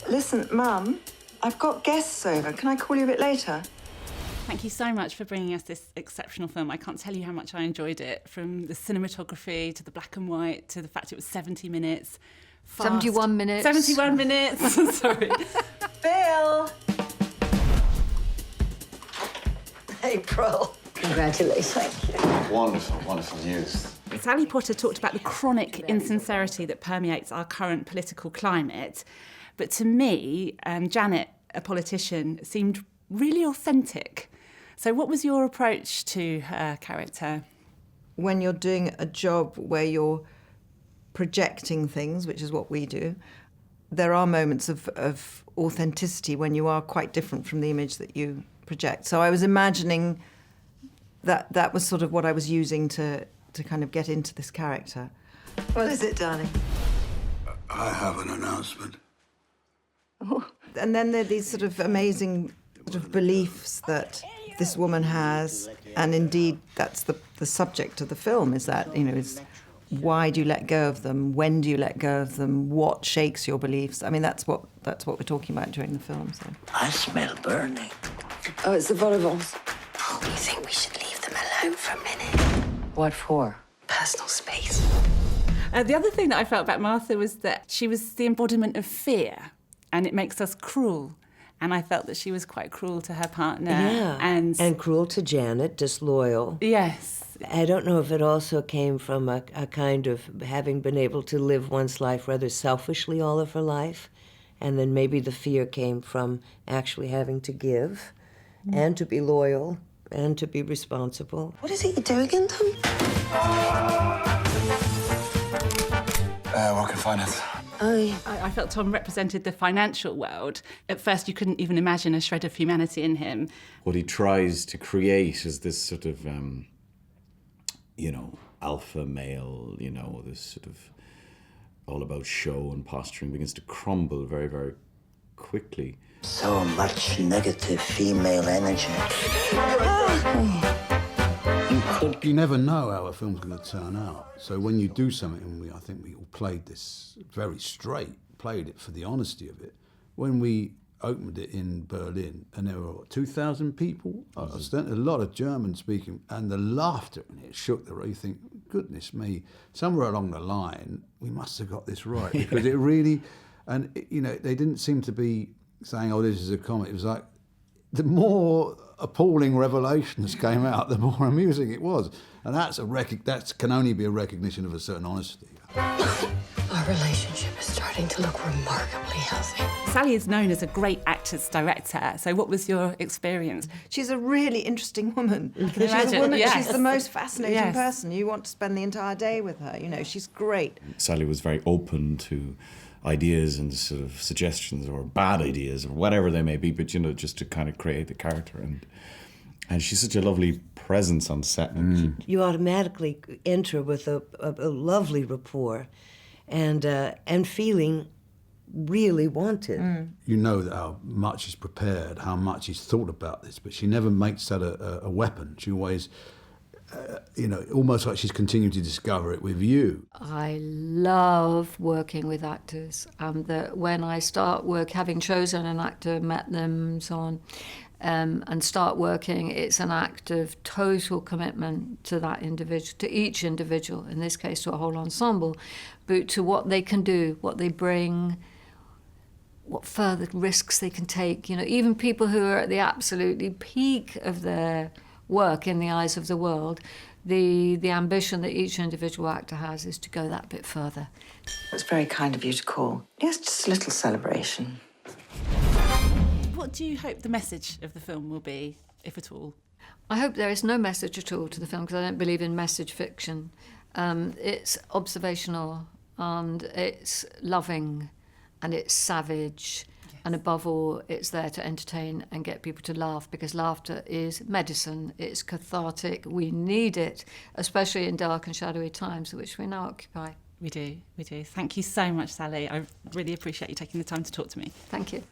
Listen, Mum, I've got guests over. Can I call you a bit later? Thank you so much for bringing us this exceptional film. I can't tell you how much I enjoyed it, from the cinematography to the black and white to the fact it was 70 minutes. Fast. 71 minutes. 71 minutes. Sorry. Bill! April. Congratulations. Thank you. Wonderful, wonderful news. Sally Potter talked about the chronic insincerity that permeates our current political climate. But to me, Janet, a politician, seemed really authentic. So what was your approach to her character? When you're doing a job where you're projecting things, which is what we do, there are moments of authenticity when you are quite different from the image that you project. So I was imagining that was sort of what I was using to kind of get into this character. What is it, darling? I have an announcement. Oh. And then there are these sort of amazing sort of beliefs that this woman has, and indeed that's the subject of the film, is that, you know, is why do you let go of them? When do you let go of them? What shakes your beliefs? I mean, that's what we're talking about during the film. So I smell burning. Oh, it's the vol-au-vents. Oh, you think we should leave them alone for a minute? What for? Personal space. The other thing that I felt about Martha was that she was the embodiment of fear, and it makes us cruel. And I felt that she was quite cruel to her partner. Yeah, and cruel to Janet, disloyal. Yes. I don't know if it also came from a kind of having been able to live one's life rather selfishly all of her life, and then maybe the fear came from actually having to give and to be loyal and to be responsible. What is it you're doing in them? Where can I find it? I felt Tom represented the financial world. At first, you couldn't even imagine a shred of humanity in him. What he tries to create is this sort of, alpha male, this sort of all about show and posturing begins to crumble very, very quickly. So much negative female energy. You never know how a film's going to turn out. So when you do something, and I think we all played this very straight, played it for the honesty of it. When we opened it in Berlin, and there were 2,000 people, a lot of German speaking, and the laughter in it shook the room. You think, goodness me, somewhere along the line, we must have got this right, because it really, and they didn't seem to be saying, oh, this is a comedy. It was like, the more appalling revelations came out, the more amusing it was. And that can only be a recognition of a certain honesty. Our relationship is starting to look remarkably healthy. Sally is known as a great actor's director, so what was your experience? she's a really interesting woman. Can you imagine? She's a woman, Yes. she's the most fascinating Yes. person. You want to spend the entire day with her. She's great. Sally was very open to ideas and sort of suggestions or bad ideas or whatever they may be, but just to kind of create the character, and she's such a lovely presence on set. You automatically enter with a lovely rapport and feeling really wanted. You know that how much she's prepared, how much she's thought about this, but she never makes that a weapon. She always, almost like she's continuing to discover it with you. I love working with actors, and that when I start work, having chosen an actor, met them, so on, and start working, it's an act of total commitment to that individual, to each individual, in this case to a whole ensemble, but to what they can do, what they bring, what further risks they can take. Even people who are at the absolutely peak of their work in the eyes of the world, the ambition that each individual actor has is to go that bit further. It's very kind of you to call. Yes, just a little celebration. What do you hope the message of the film will be, if at all? I hope there is no message at all to the film, because I don't believe in message fiction. It's observational, and it's loving, and it's savage. Yes. And above all, it's there to entertain and get people to laugh, because laughter is medicine. It's cathartic. We need it, especially in dark and shadowy times, which we now occupy. We do. Thank you so much, Sally. I really appreciate you taking the time to talk to me. Thank you.